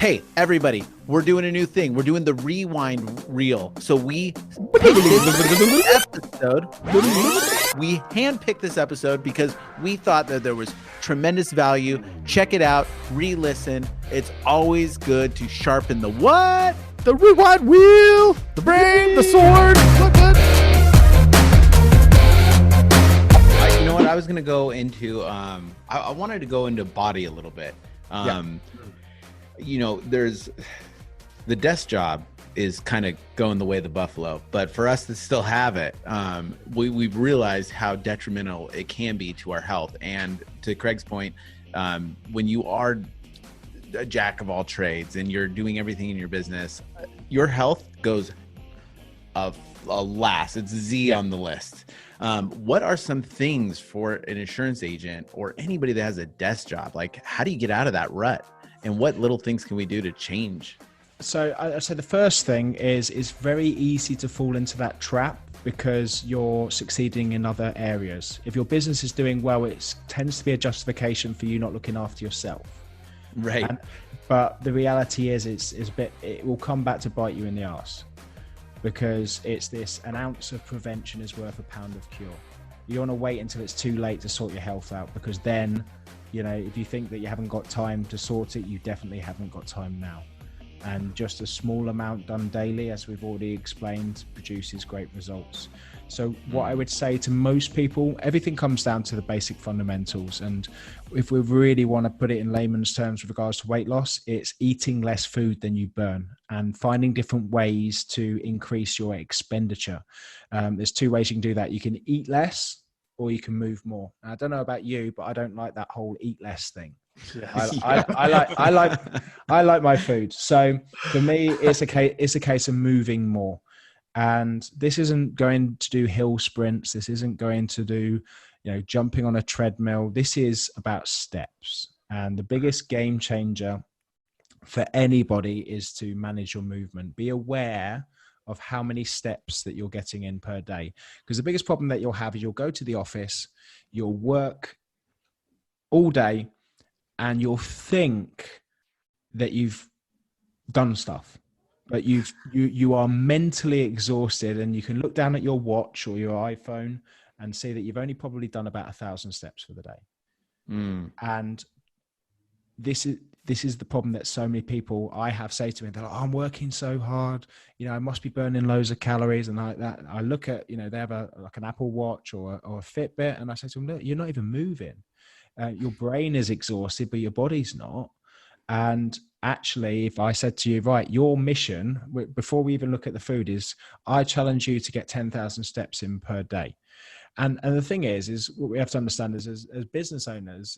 Hey, everybody, we're doing a new thing. We're doing the rewind reel. So we handpicked this episode because we thought that there was tremendous value. Check it out, re-listen. It's always good to sharpen the what? The rewind wheel, the brain, the sword. You know what? I was going to go into, I wanted to go into body a little bit. You know, there's the desk job is kind of going the way of the buffalo, but for us to still have it, we've realized how detrimental it can be to our health. And to Craig's point, when you are a jack of all trades and you're doing everything in your business, your health goes last. It's Z on the list. What are some things for an insurance agent or anybody that has a desk job? Like, how do you get out of that rut? And what little things can we do to change? So I'd say the first thing is it's very easy to fall into that trap because you're succeeding in other areas. If your business is doing well, it tends to be a justification for you not looking after yourself. Right. But the reality is it will come back to bite you in the arse because it's this, an ounce of prevention is worth a pound of cure. You want to wait until it's too late to sort your health out, because then, you know, if you think that you haven't got time to sort it, you definitely haven't got time now. And just a small amount done daily, as we've already explained, produces great results. So what I would say to most people, everything comes down to the basic fundamentals. And if we really want to put it in layman's terms with regards to weight loss, it's eating less food than you burn and finding different ways to increase your expenditure. There's two ways you can do that. You can eat less or you can move more. Now, I don't know about you, but I don't like that whole eat less thing. I like my food. So for me, it's a case of moving more. And this isn't going to do hill sprints. This isn't going to do, you know, jumping on a treadmill. This is about steps. And the biggest game changer for anybody is to manage your movement. Be aware of how many steps that you're getting in per day. Because the biggest problem that you'll have is you'll go to the office, you'll work all day, and you'll think that you've done stuff, but you are mentally exhausted, and you can look down at your watch or your iPhone and see that you've only probably done about 1,000 steps for the day. And this is the problem that so many people I have say to me, they're like, oh, I'm working so hard, you know, I must be burning loads of calories. And like that, I look at, you know, they have like an Apple Watch or a Fitbit, and I say to them, look, you're not even moving. Your brain is exhausted, but your body's not. And actually, if I said to you, right, your mission, before we even look at the food, is I challenge you to get 10,000 steps in per day. And the thing is what we have to understand is as business owners,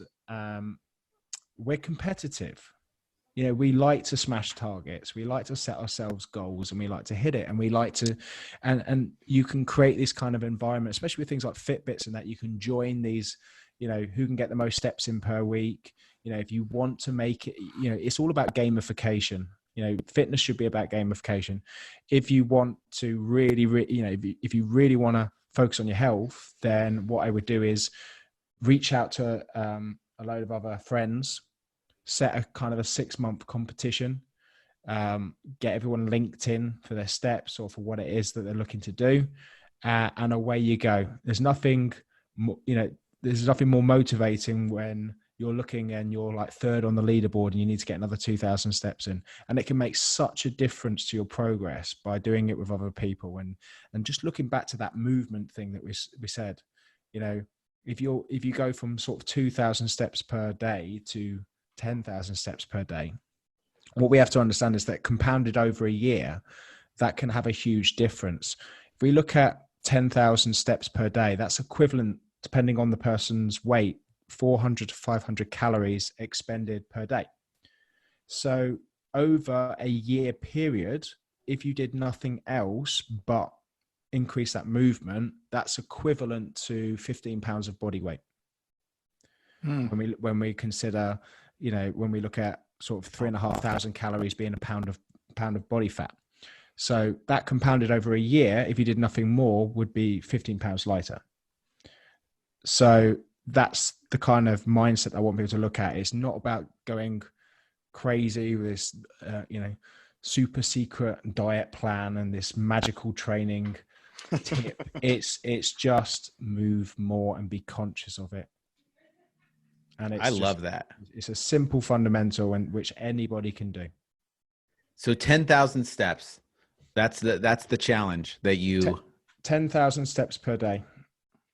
we're competitive. You know, we like to smash targets. We like to set ourselves goals, and we like to hit it. And we like to, and you can create this kind of environment, especially with things like Fitbits, and that you can join these, you know, who can get the most steps in per week. You know, if you want to make it, you know, it's all about gamification. You know, fitness should be about gamification. If you want to really, you know, if you really want to focus on your health, then what I would do is reach out to a load of other friends, set a kind of a 6-month competition, get everyone linked in for their steps or for what it is that they're looking to do. And away you go. There's nothing more, you know, there's nothing more motivating when you're looking and you're like third on the leaderboard and you need to get another 2,000 steps in. And it can make such a difference to your progress by doing it with other people. And just looking back to that movement thing that we said, you know, if you go from sort of 2,000 steps per day to 10,000 steps per day, what we have to understand is that compounded over a year, that can have a huge difference. If we look at 10,000 steps per day, that's equivalent, depending on the person's weight, 400 to 500 calories expended per day. So over a year period, if you did nothing else but increase that movement, that's equivalent to 15 pounds of body weight. When we consider, you know, when we look at sort of 3,500 calories being a pound of body fat. So that compounded over a year, if you did nothing more, would be 15 pounds lighter. So that's the kind of mindset I want people to look at. It's not about going crazy with this, super secret diet plan and this magical training tip. It's just move more and be conscious of it. And I love that. It's a simple fundamental which anybody can do. So 10,000 steps. That's the challenge that you 10,000 steps per day.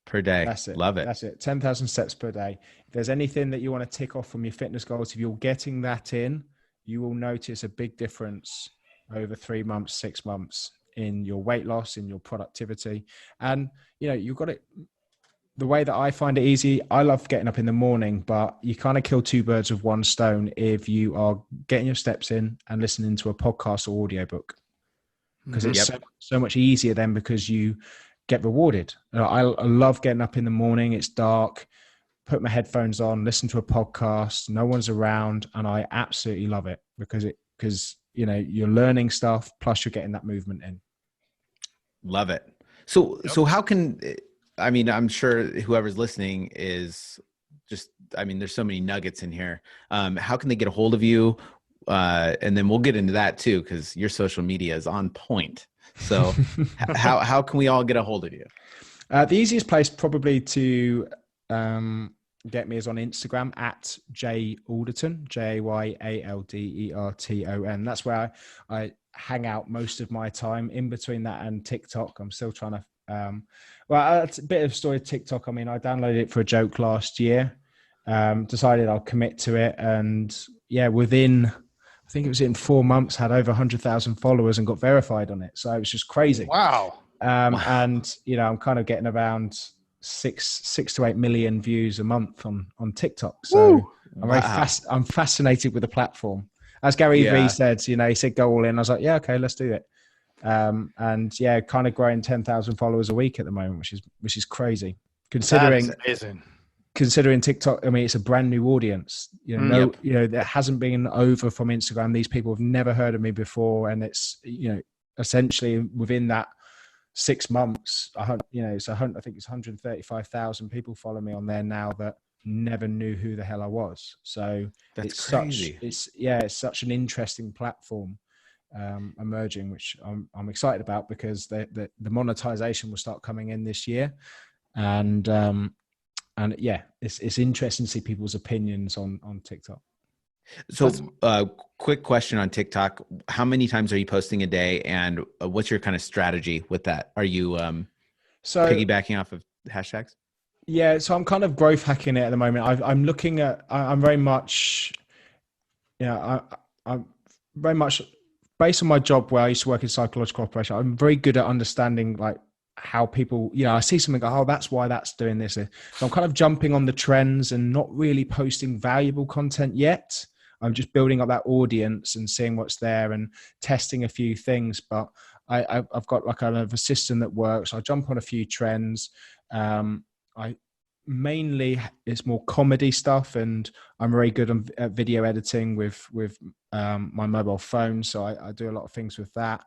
Per day. That's it. Love it. That's it. 10,000 steps per day. If there's anything that you want to tick off from your fitness goals, if you're getting that in, you will notice a big difference over 3 months, 6 months in your weight loss, in your productivity. And, you've got it. The way that I find it easy, I love getting up in the morning, but you kind of kill two birds with one stone if you are getting your steps in and listening to a podcast or audiobook. Because it's so much easier then because you get rewarded. I love getting up in the morning. It's dark, put my headphones on, listen to a podcast. No one's around. And I absolutely love it because you're learning stuff. Plus you're getting that movement in. Love it. So how can, I'm sure whoever's listening is just, there's so many nuggets in here. How can they get a hold of you? And then we'll get into that too, because your social media is on point. So how can we all get a hold of you? The easiest place probably to get me is on Instagram at Alderton, JayAlderton. That's where I hang out most of my time. In between that and TikTok, I'm still trying to it's a bit of a story of TikTok. I downloaded it for a joke last year, decided I'll commit to it, and within I think it was in 4 months, had over 100,000 followers and got verified on it. So it was just crazy. Wow. And, I'm kind of getting around 6 to 8 million views a month on TikTok. So I'm fascinated with the platform. As Gary Vee said, he said, go all in. I was like, yeah, okay, let's do it. Kind of growing 10,000 followers a week at the moment, which is crazy. Considering TikTok, it's a brand new audience. There hasn't been over from Instagram. These people have never heard of me before, and it's essentially within that 6 months, I think it's 135,000 people follow me on there now that never knew who the hell I was. So that's crazy. It's such an interesting platform emerging, which I'm excited about because the monetization will start coming in this year, and it's interesting to see people's opinions on TikTok. So quick question on TikTok. How many times are you posting a day, and what's your kind of strategy with that? Are you piggybacking off of hashtags? Yeah, so I'm kind of growth hacking it at the moment. I'm looking at, I'm very much, I'm very much based on my job where I used to work in psychological operation. I'm very good at understanding like how people, I see something, go, oh, that's why that's doing this. So I'm kind of jumping on the trends and not really posting valuable content yet. I'm just building up that audience and seeing what's there and testing a few things. But I've got like kind of a system that works. I jump on a few trends. I mainly it's more comedy stuff, and I'm very good at video editing with my mobile phone. So I do a lot of things with that.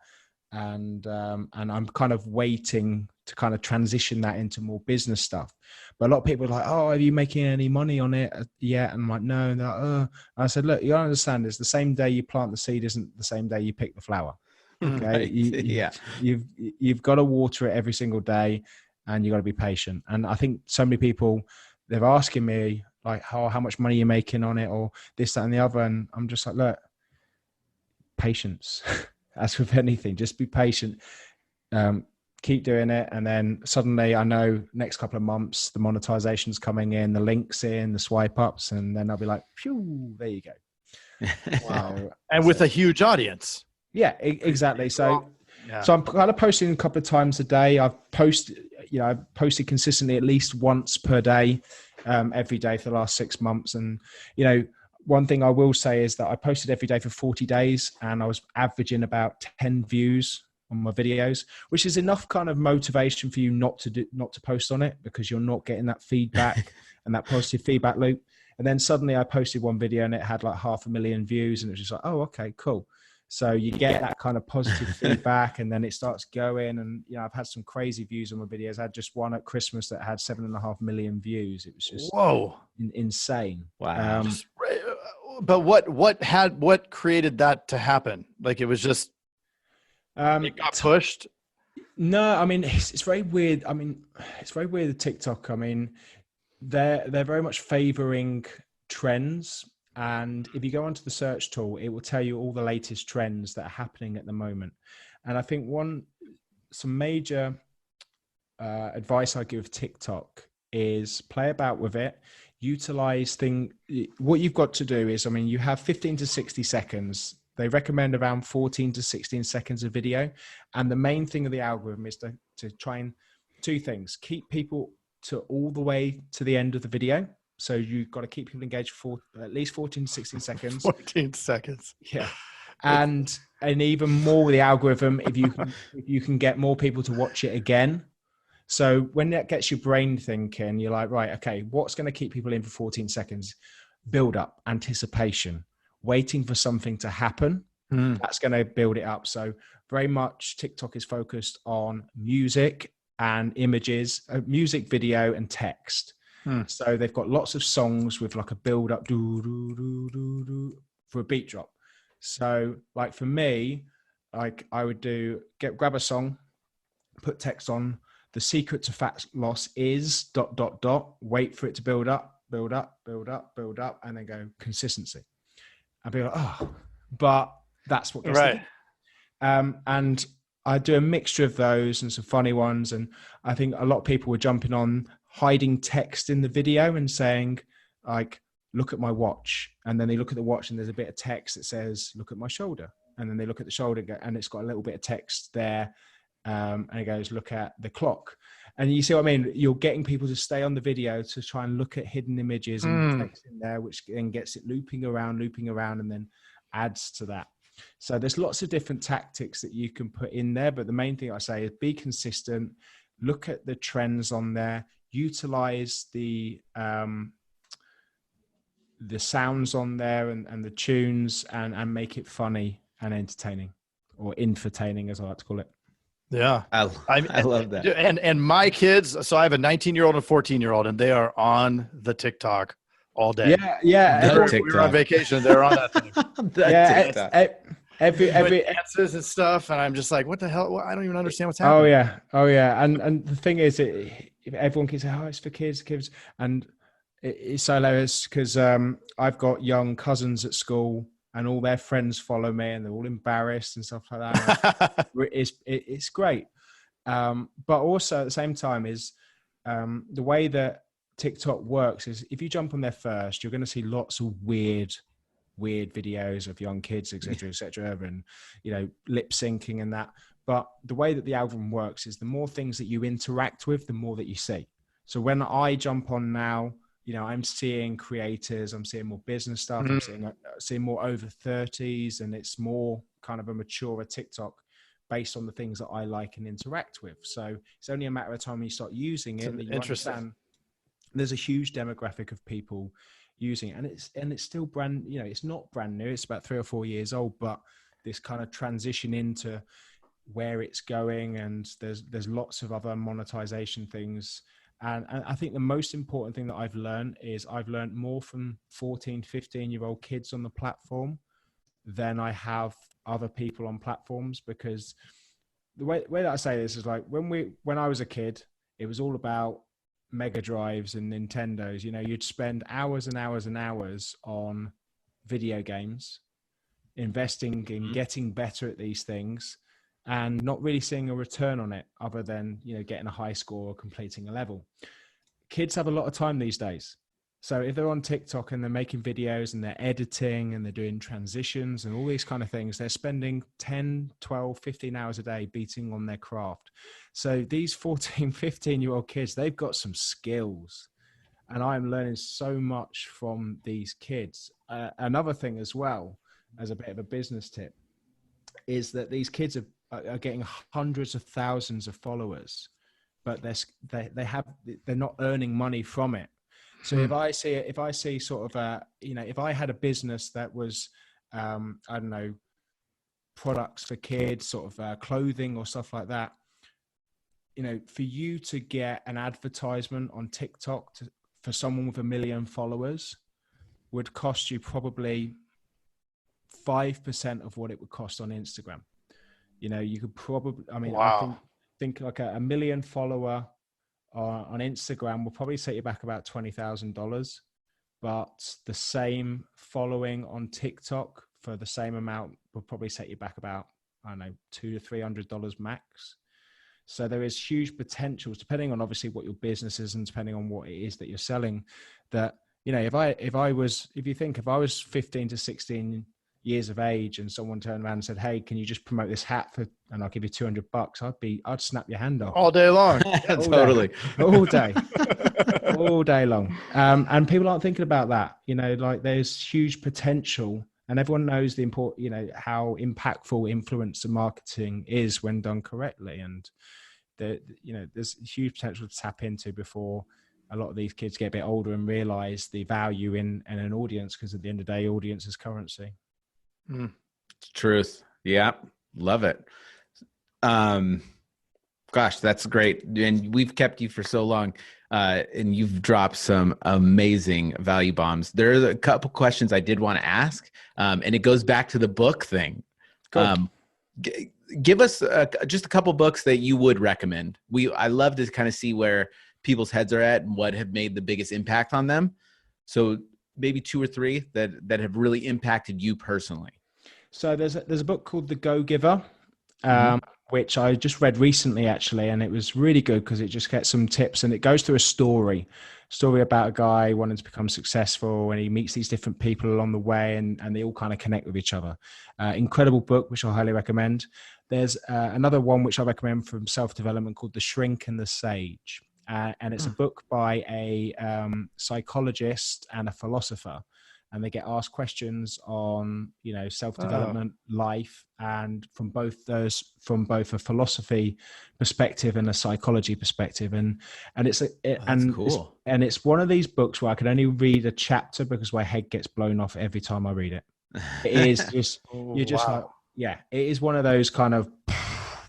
And I'm kind of waiting to kind of transition that into more business stuff. But a lot of people are like, oh, are you making any money on it yet? And I'm like, no. And they're like, oh. I said, look, you don't understand. It's the same day you plant the seed isn't the same day you pick the flower. Okay. Right. You've got to water it every single day, and you got to be patient. And I think so many people, they're asking me like, oh, how much money you're making on it, or this, that, and the other. And I'm just like, look, patience. As with anything, just be patient, keep doing it. And then suddenly I know next couple of months, the monetization's coming in, the links in, the swipe ups, and then I'll be like, phew, there you go. Wow. And with a huge audience. Yeah, exactly. So I'm kind of posting a couple of times a day. I've posted consistently at least once per day, every day for the last 6 months. And, one thing I will say is that I posted every day for 40 days and I was averaging about 10 views on my videos, which is enough kind of motivation for you not to post on it, because you're not getting that feedback and that positive feedback loop. And then suddenly I posted one video and it had like 500,000 views, and it was just like, oh, okay, cool. So you get that kind of positive feedback, and then it starts going. And, I've had some crazy views on my videos. I had just one at Christmas that had 7.5 million views. It was just insane. Wow. But what created that to happen? Like, it was just it got pushed. No, I mean, it's very weird. I mean, it's very weird with TikTok. I mean, they're very much favoring trends. And if you go onto the search tool, it will tell you all the latest trends that are happening at the moment. And I think some major advice I give TikTok is play about with it, what you've got to do is, I mean, you have 15 to 60 seconds. They recommend around 14 to 16 seconds of video. And the main thing of the algorithm is to try and two things: keep people to all the way to the end of the video. So you've got to keep people engaged for at least 14 to 16 seconds. 14 seconds. Yeah. And even more with the algorithm, if you can get more people to watch it again. So when that gets your brain thinking, you're like, right, okay, what's going to keep people in for 14 seconds? Build up, anticipation, waiting for something to happen. That's going to build it up. So very much TikTok is focused on music and images, music, video, and text. So they've got lots of songs with like a build up for a beat drop. So like for me, like I would grab a song, put text on. The secret to fat loss is ... wait for it to build up, and then go consistency. I'd be like, oh, but that's what gets right. And I do a mixture of those and some funny ones. And I think a lot of people were jumping on hiding text in the video and saying, like, look at my watch. And then they look at the watch and there's a bit of text that says, look at my shoulder. And then they look at the shoulder and it's got a little bit of text there. And it goes, look at the clock. And you see what I mean? You're getting people to stay on the video to try and look at hidden images and text in there, which then gets it looping around, and then adds to that. So there's lots of different tactics that you can put in there. But the main thing I say is be consistent, look at the trends on there, utilize the sounds on there and the tunes and make it funny and entertaining, or infotaining, as I like to call it. Yeah. I love that. And my kids, so I have a 19-year-old and a 14-year-old, and they are on the TikTok all day. Yeah. We were on vacation. They're on that thing. Every dances and stuff. And I'm just like, what the hell? I don't even understand what's happening. Oh yeah. And the thing is, if everyone keeps saying, oh, it's for kids. And it's so hilarious because I've got young cousins at school, and all their friends follow me, and they're all embarrassed and stuff like that. It's great. But also at the same time is the way that TikTok works is if you jump on there first, you're going to see lots of weird videos of young kids, et cetera, and, lip syncing and that. But the way that the algorithm works is the more things that you interact with, the more that you see. So when I jump on now, I'm seeing creators, I'm seeing more business stuff, I'm seeing more over 30s, and it's more kind of a mature TikTok based on the things that I like and interact with. So it's only a matter of time when you start using it that you understand there's a huge demographic of people using it. And it's still brand, it's not brand new. It's about 3 or 4 years old, but this kind of transition into where it's going, and there's lots of other monetization things. And I think the most important thing that I've learned more from 14, 15-year-old kids on the platform than I have other people on platforms, because the way that I say this is like when I was a kid, it was all about Mega Drives and Nintendos. You'd spend hours and hours and hours on video games, investing in getting better at these things, and not really seeing a return on it other than, getting a high score or completing a level. Kids have a lot of time these days. So if they're on TikTok and they're making videos and they're editing and they're doing transitions and all these kind of things, they're spending 10, 12, 15 hours a day beating on their craft. So these 14, 15-year-old kids, they've got some skills. And I'm learning so much from these kids. Another thing as well, as a bit of a business tip, is that these kids are getting hundreds of thousands of followers, but they're not earning money from it. So if I see sort of if I had a business that was I don't know, products for kids, sort of clothing or stuff like that, for you to get an advertisement on TikTok for someone with 1 million followers, would cost you probably 5% of what it would cost on Instagram. You know, you could probably, I mean, I think like a million follower on Instagram will probably set you back about $20,000, but the same following on TikTok for the same amount will probably set you back about, I don't know, $200 to $300 max. So there is huge potentials, depending on obviously what your business is and depending on what it is that you're selling, that, you know, if I was 15 to 16 years of age and someone turned around and said, hey, can you just promote this hat and I'll give you $200, I'd snap your hand off all day long. Totally. All day all day long. And people aren't thinking about that, you know, like there's huge potential, and everyone knows you know, how impactful influencer marketing is when done correctly. And you know, there's huge potential to tap into before a lot of these kids get a bit older and realize the value in an audience, because at the end of the day, audience is currency. It's truth. Yeah. Love it. Gosh, that's great. And we've kept you for so long, and you've dropped some amazing value bombs. There's a couple questions I did want to ask, and it goes back to the book thing. Give us just a couple books that you would recommend. I love to kind of see where people's heads are at and what have made the biggest impact on them. So maybe 2 or 3 that have really impacted you personally. So there's a book called The Go-Giver, which I just read recently, actually, and it was really good because it just gets some tips, and it goes through a story about a guy wanting to become successful, and he meets these different people along the way, and they all kind of connect with each other. Incredible book, which I highly recommend. There's another one which I recommend from self-development called The Shrink and the Sage. And it's a book by a psychologist and a philosopher, and they get asked questions on, you know, self-development, life, and from both a philosophy perspective and a psychology perspective. And it's cool. It's one of these books where I can only read a chapter because my head gets blown off every time I read it. It is just it is one of those kind of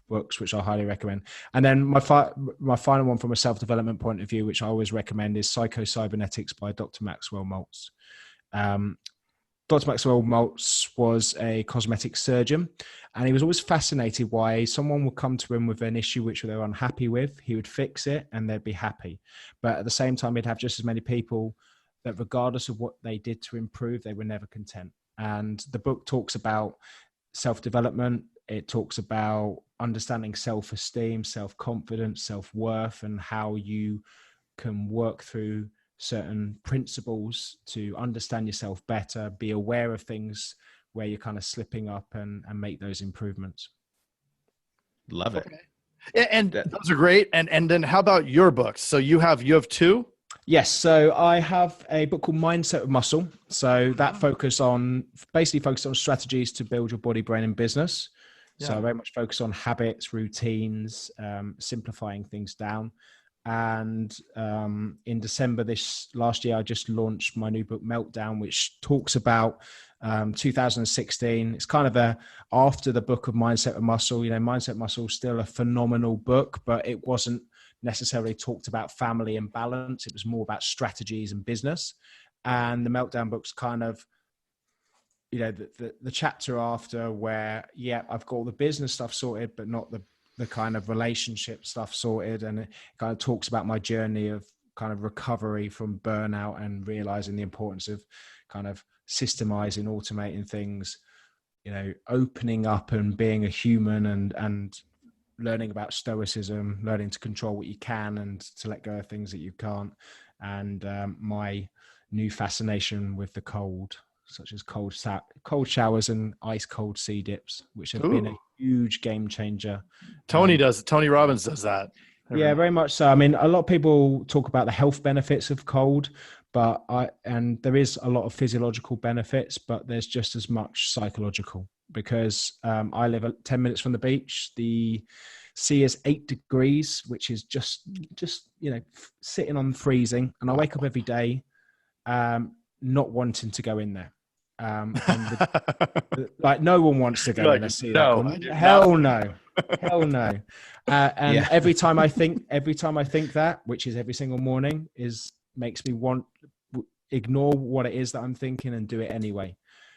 books which I highly recommend. And then my final one from a self-development point of view, which I always recommend, is Psycho-Cybernetics by Dr. Maxwell Maltz. Dr. Maxwell Maltz was a cosmetic surgeon, and he was always fascinated why someone would come to him with an issue which they were unhappy with. He would fix it and they'd be happy. But at the same time, he'd have just as many people that regardless of what they did to improve, they were never content. And the book talks about self-development. It talks about understanding self-esteem, self-confidence, self-worth, and how you can work through certain principles to understand yourself better, be aware of things where you're kind of slipping up, and make those improvements. Love it. Okay. Yeah, and those are great. And then how about your books? So you have 2? Yes. So I have a book called Mindset of Muscle. So that focuses on strategies to build your body, brain, and business. Yeah. So I very much focus on habits, routines, simplifying things down. And in December this last year, I just launched my new book, Meltdown, which talks about 2016. It's kind of after the book of Mindset of Muscle. You know, Mindset of Muscle is still a phenomenal book, but it wasn't necessarily talked about family and balance. It was more about strategies and business. And the Meltdown book's kind of, you know, the chapter after where, I've got all the business stuff sorted, but not the kind of relationship stuff sorted. And it kind of talks about my journey of kind of recovery from burnout and realizing the importance of kind of systemizing, automating things, you know, opening up and being a human, and learning about stoicism, learning to control what you can and to let go of things that you can't. And my new fascination with the cold, such as cold showers and ice cold sea dips, which have been a huge game changer. Tony Robbins does that. Yeah, very much so. I mean, a lot of people talk about the health benefits of cold, and there is a lot of physiological benefits, but there's just as much psychological, because I live 10 minutes from the beach. The sea is 8 degrees, which is just, you know, sitting on freezing. And I wake up every day not wanting to go in there. Like no one wants to go in and see that. Hell no. And every time I think that, which is every single morning, makes me want, ignore what it is that I'm thinking and do it anyway.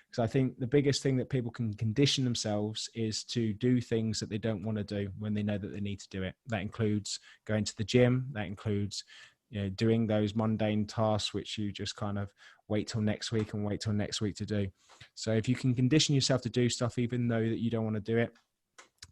Because I think the biggest thing that people can condition themselves is to do things that they don't want to do when they know that they need to do it. That includes going to the gym. That includes, doing those mundane tasks, which you just kind of wait till next week to do. So if you can condition yourself to do stuff, even though that you don't want to do it,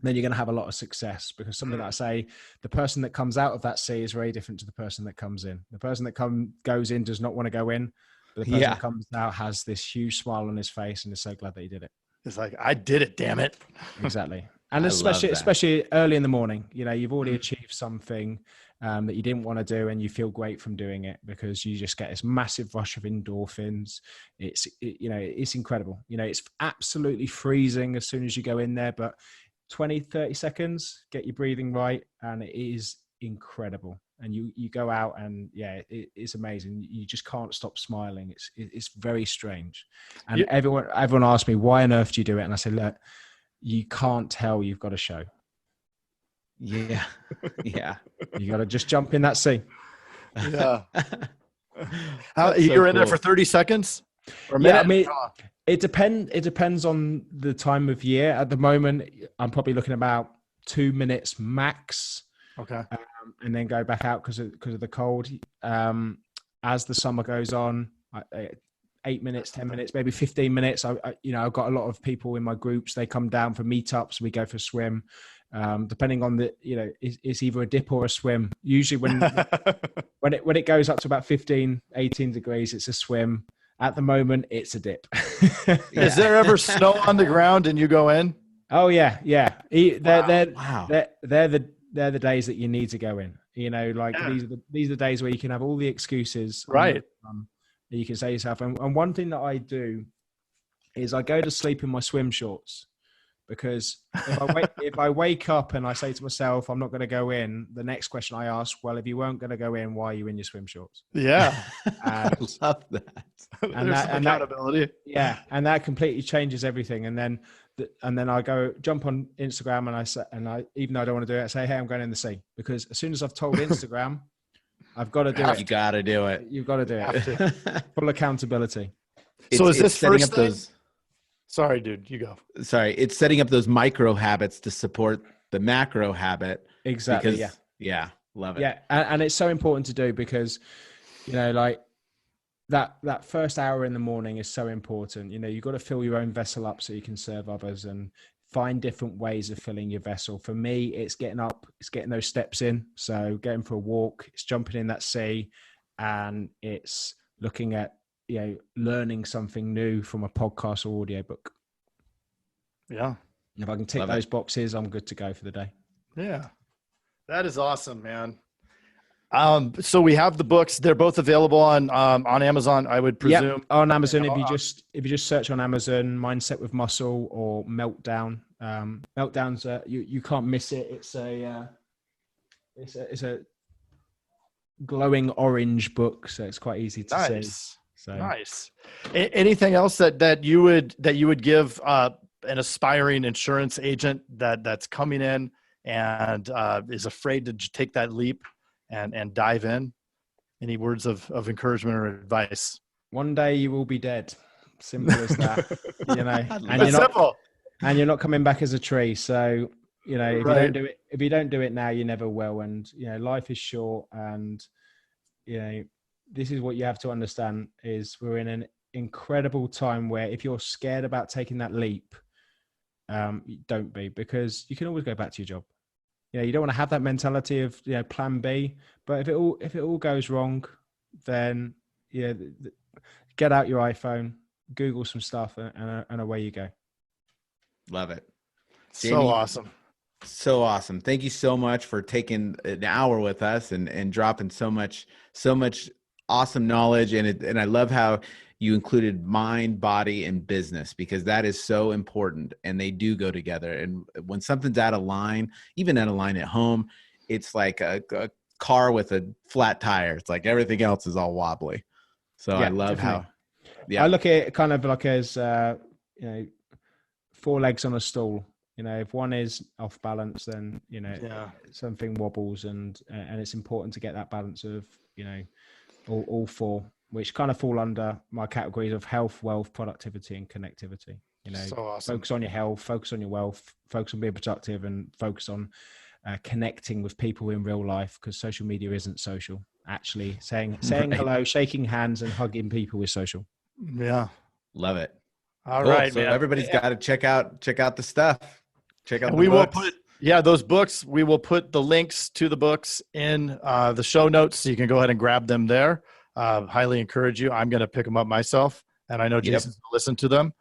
then you're going to have a lot of success. Because something that I say, the person that comes out of that sea is very different to the person that comes in. The person that goes in does not want to go in. But the person that comes out has this huge smile on his face and is so glad that he did it. It's like, I did it, damn it. Exactly. And especially early in the morning, you've already achieved something that you didn't want to do, and you feel great from doing it because you just get this massive rush of endorphins. It's incredible. It's absolutely freezing as soon as you go in there, but 20, 30 seconds, get your breathing right, and it is incredible. And you go out and it's amazing. You just can't stop smiling. It's very strange. And everyone asks me, why on earth do you do it? And I say, look, you can't tell you've got a show. Yeah. Yeah. You got to just jump in that sea. Yeah. You're in there for 30 seconds? Or a minute? Yeah, I mean, it depends on the time of year. At the moment, I'm probably looking about 2 minutes max. Okay. And then go back out because of the cold. As the summer goes on, 8 minutes, 10 minutes, maybe 15 minutes. I've got a lot of people in my groups. They come down for meetups. We go for a swim. Depending on it's either a dip or a swim. Usually when it goes up to about 15, 18 degrees, it's a swim. At the moment, it's a dip. Is there ever snow on the ground and you go in? Oh yeah. Wow. They're the days that you need to go in. These are the days where you can have all the excuses, right? That you can say yourself. And one thing that I do is I go to sleep in my swim shorts, because if I wake up and I say to myself, I'm not going to go in, the next question I ask, well, if you weren't going to go in, why are you in your swim shorts? Yeah. I love that. And accountability. And that completely changes everything. And then I go jump on Instagram and I even though I don't want to do it, I say, hey, I'm going in the sea. Because as soon as I've told Instagram, I've got to do it. You got to do it. You've got to do it. Full accountability. So is this setting first up those? Sorry, dude, you go. Sorry, it's setting up those micro habits to support the macro habit. Exactly. Because, yeah, love it. Yeah, and it's so important to do because, like that first hour in the morning is so important. You've got to fill your own vessel up so you can serve others, and find different ways of filling your vessel. For me, it's getting up, it's getting those steps in. So getting for a walk, it's jumping in that sea, and it's looking at, learning something new from a podcast or audiobook. Yeah. And if I can tick those boxes, I'm good to go for the day. Yeah. That is awesome, man. So we have the books. They're both available on Amazon, I would presume. Yep, on Amazon. If you just search on Amazon, Mindset with Muscle or Meltdown. Meltdown's you can't miss it. It's a glowing orange book, so it's quite easy to see. So. Nice. Anything else that you would give an aspiring insurance agent that's coming in and is afraid to take that leap and dive in? Any words of encouragement or advice? One day you will be dead. Simple as that. And you're not coming back as a tree. So, if you don't do it now, you never will. And, life is short, and, this is what you have to understand is we're in an incredible time where if you're scared about taking that leap, don't be, because you can always go back to your job. You don't want to have that mentality of, plan B, but if it all goes wrong, then get out your iPhone, Google some stuff, and away you go. Love it. So awesome. So awesome. Thank you so much for taking an hour with us and dropping so much awesome knowledge. And I love how you included mind, body, and business, because that is so important, and they do go together. And when something's out of line, even out of line at home, it's like a car with a flat tire. It's like everything else is all wobbly. So I love definitely. I look at it kind of like as, 4 legs on a stool. If one is off balance, then, something wobbles, and it's important to get that balance of, all 4 which kind of fall under my categories of health, wealth, productivity, and connectivity. So awesome. Focus on your health, focus on your wealth, focus on being productive, and focus on connecting with people in real life, because social media isn't social. Actually, saying hello, shaking hands, and hugging people is social. Yeah, love it. All cool. right, so man. Everybody's got to check out the stuff. Check out. And the we books. will put those books. We will put the links to the books in the show notes, so you can go ahead and grab them there. Highly encourage you. I'm going to pick them up myself, and I know Jason's going to listen to them,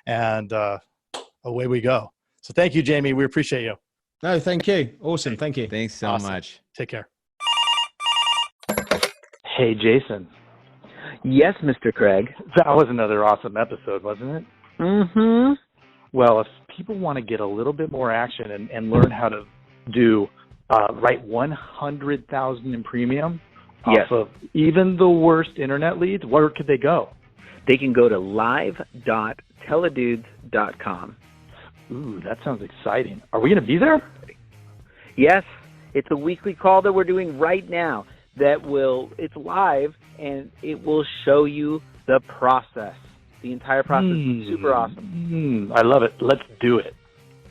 and away we go. So thank you, Jamie. We appreciate you. No, thank you. Awesome. Thank you. Thanks so much. Take care. Hey, Jason. Yes, Mr. Craig. That was another awesome episode, wasn't it? Mm-hmm. Well, if people want to get a little bit more action and learn how to do write 100,000 in premium yes. off of even the worst internet leads, where could they go? They can go to live.teledudes.com. Ooh, that sounds exciting. Are we going to be there? Yes. It's a weekly call that we're doing right now it's live, and it will show you the process. The entire process is super awesome. I love it. Let's do it.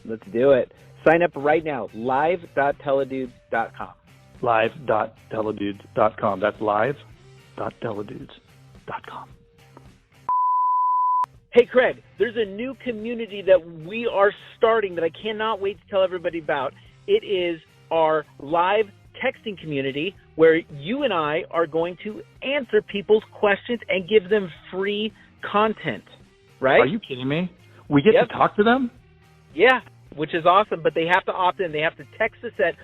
Let's do it. Sign up right now, live.teledudes.com. Live.teledudes.com. That's live.teledudes.com. Hey, Craig, there's a new community that we are starting that I cannot wait to tell everybody about. It is our live texting community where you and I are going to answer people's questions and give them free content, right? Are you kidding me? We get to talk to them? Yeah, which is awesome, but they have to opt in. They have to text us at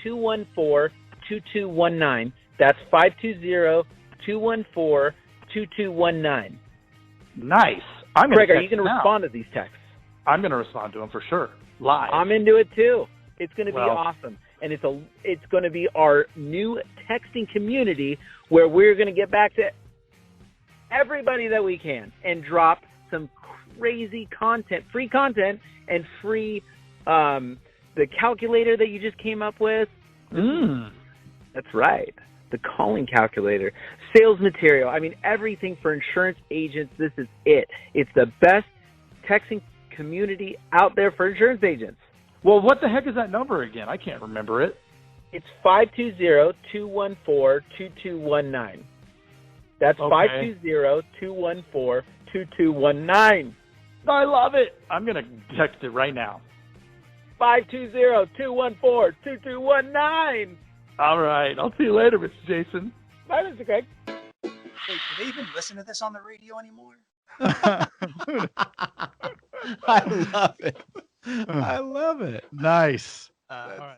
520-214-2219. That's 520-214-2219. Nice. Craig, are you going to respond to these texts? I'm going to respond to them for sure. Live. I'm into it too. It's going to be awesome. And it's going to be our new texting community where we're going to get back to everybody that we can and drop some crazy content, free content, and free the calculator that you just came up with. That's right. The calling calculator, sales material. I mean, everything for insurance agents. This is it. It's the best texting community out there for insurance agents. Well, what the heck is that number again? I can't remember it. It's 520-214-2219. That's 520-214-2219. I love it. I'm going to text it right now. 520-214-2219. All right. I'll see you later, Mr. Jason. Bye, Mr. Craig. Wait, do they even listen to this on the radio anymore? I love it. I love it. Nice. All right.